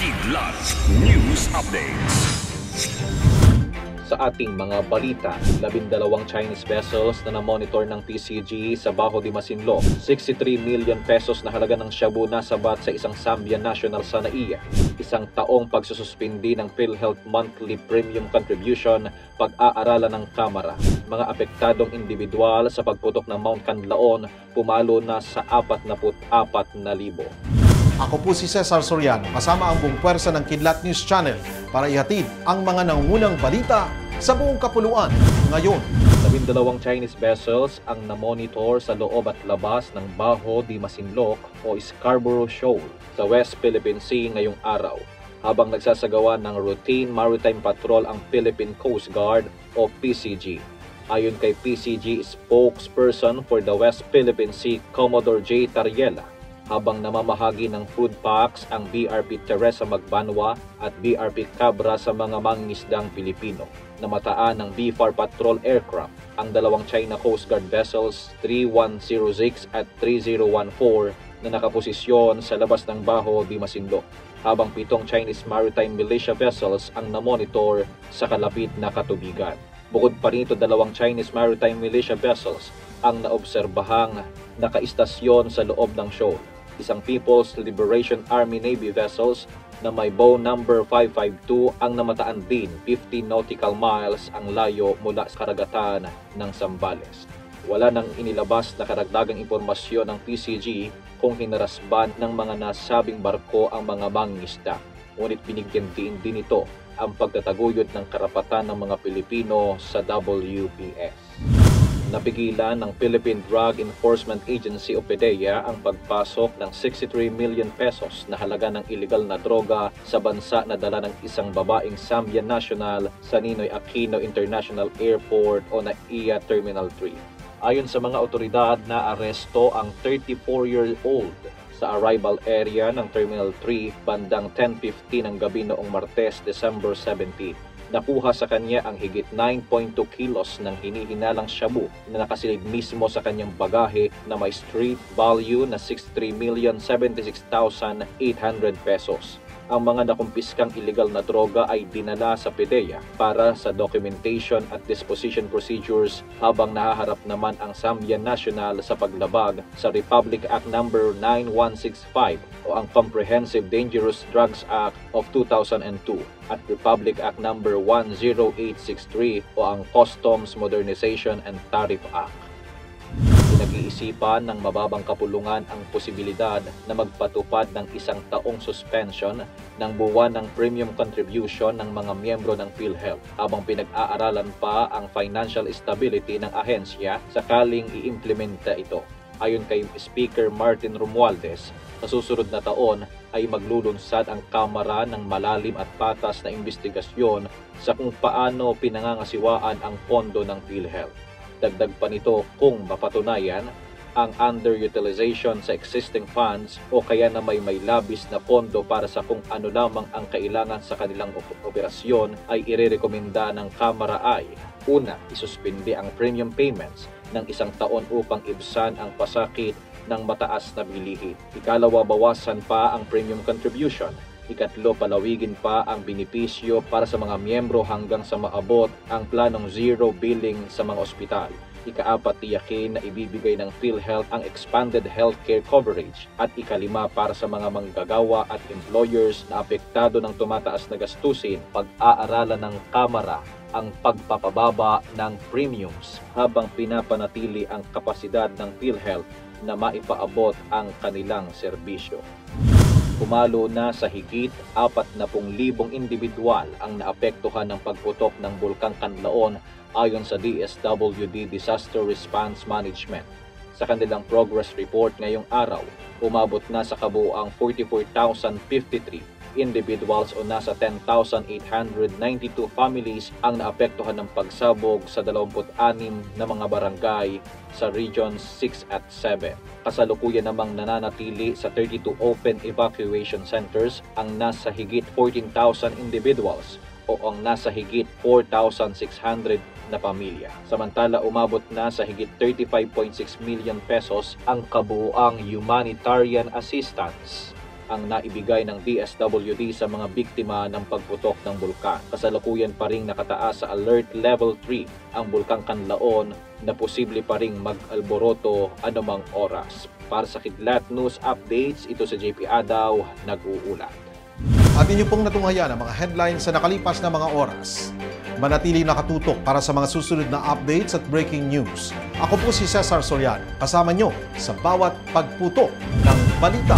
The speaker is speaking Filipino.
Kidlat News Updates. Sa ating mga balita, 12 Chinese vessels na namonitor ng PCG sa Bajo de Masinloc, 63 million pesos na halaga ng shabu nasabat sa isang Zambian national sa NAIA, isang taong pagsususpindi ng PhilHealth monthly premium contribution, pag-aaralan ng Kamara, mga apektadong individual sa pagputok ng Mount Canlaon, pumalo na sa 44,000. Ako po si Cesar Soriano, kasama ang buong puwersa ng Kidlat News Channel para ihatid ang mga nangungunang balita sa buong kapuluan ngayon. 12 Chinese vessels ang namonitor sa loob at labas ng Bajo de Masinloc o Scarborough Shoal sa West Philippine Sea ngayong araw, habang nagsasagawa ng routine maritime patrol ang Philippine Coast Guard o PCG. Ayon kay PCG spokesperson for the West Philippine Sea, Commodore J. Tariela, habang namamahagi ng food packs ang BRP Teresa Magbanwa at BRP Cabra sa mga mangingisdang Pilipino. Namataan ng BFAR Patrol Aircraft ang dalawang China Coast Guard vessels 3106 at 3014 na nakaposisyon sa labas ng Bajo de Masinloc, habang 7 Chinese Maritime Militia vessels ang namonitor sa kalapit na katubigan. Bukod pa rito, 2 Chinese Maritime Militia vessels ang naobserbahang nakaistasyon sa loob ng shoal. Isang People's Liberation Army Navy vessels na may bow number 552 ang namataan din 50 nautical miles ang layo mula sa karagatan ng Zambales. Wala nang inilabas na karagdagang impormasyon ng PCG kung hinarasban ng mga nasabing barko ang mga mangingisda. Ngunit binigyan din ito ang pagtataguyod ng karapatan ng mga Pilipino sa WPS. Napigilan ng Philippine Drug Enforcement Agency o PDEA ang pagpasok ng 63 million pesos na halaga ng iligal na droga sa bansa na dala ng isang babaeng Zambian national sa Ninoy Aquino International Airport o NAIA Terminal 3. Ayon sa mga otoridad, na-aresto ang 34-year-old sa arrival area ng Terminal 3 bandang 10:50 ng gabi noong Martes, December 17. Nakuha sa kanya ang higit 9.2 kilos ng hinihinalang shabu na nakasilid mismo sa kanyang bagahe na may street value na 63,076,800 pesos. Ang mga nakumpiskang illegal na droga ay dinala sa PDEA para sa documentation at disposition procedures, habang nahaharap naman ang Zambian national sa paglabag sa Republic Act No. 9165 o ang Comprehensive Dangerous Drugs Act of 2002 at Republic Act No. 10863 o ang Customs Modernization and Tariff Act. Pinag-iisipan ng mababang kapulungan ang posibilidad na magpatupad ng 1 taong suspension ng buwan ng premium contribution ng mga miyembro ng PhilHealth, habang pinag-aaralan pa ang financial stability ng ahensya sakaling i-implementa ito. Ayon kay Speaker Martin Romualdez, sa susunod na taon ay maglulunsad ang Kamara ng malalim at patas na investigasyon sa kung paano pinangangasiwaan ang pondo ng PhilHealth. Dagdag pa nito, kung mapatunayan ang underutilization sa existing funds o kaya na may labis na pondo para sa kung ano lamang ang kailangan sa kanilang operasyon, ay irerekomenda ng Kamara ay: una, isuspindi ang premium payments ng 1 taon upang ibsan ang pasakit ng mataas na bilihin. Ikalawa, bawasan pa ang premium contribution. Ikatlo, palawigin pa ang benepisyo para sa mga miyembro hanggang sa maabot ang planong zero billing sa mga ospital. Ikaapat, tiyakin na ibibigay ng PhilHealth ang expanded healthcare coverage. At ikalima, para sa mga manggagawa at employers na apektado ng tumataas na gastusin, pag-aaralan ng Kamara ang pagpapababa ng premiums habang pinapanatili ang kapasidad ng PhilHealth na maipaabot ang kanilang serbisyo. Pumalo na sa higit 40,000 individual ang naapektuhan ng pagputok ng Bulkang Canlaon ayon sa DSWD Disaster Response Management. Sa kanilang progress report ngayong araw, umabot na sa kabuuang 44,053 individuals o nasa 10,892 families ang naapektuhan ng pagsabog sa 26 na mga barangay sa Regions 6 at 7. Kasalukuyan namang nananatili sa 32 open evacuation centers ang nasa higit 14,000 individuals o ang nasa higit 4,600 na pamilya. Samantala, umabot na sa higit 35.6 million pesos ang kabuuang humanitarian assistance ang naibigay ng DSWD sa mga biktima ng pagputok ng bulkan. Kasalukuyan pa ring nakataas sa Alert Level 3 ang bulkang Canlaon na posible pa ring mag-alboroto anumang oras. Para sa Kidlat News Updates, ito sa JP Adaw, nag-uulat. At inyo pong natunghayan ang mga headlines sa nakalipas na mga oras. Manatili nakatutok para sa mga susunod na updates at breaking news. Ako po si Cesar Soriano, kasama nyo sa bawat pagputok ng balita.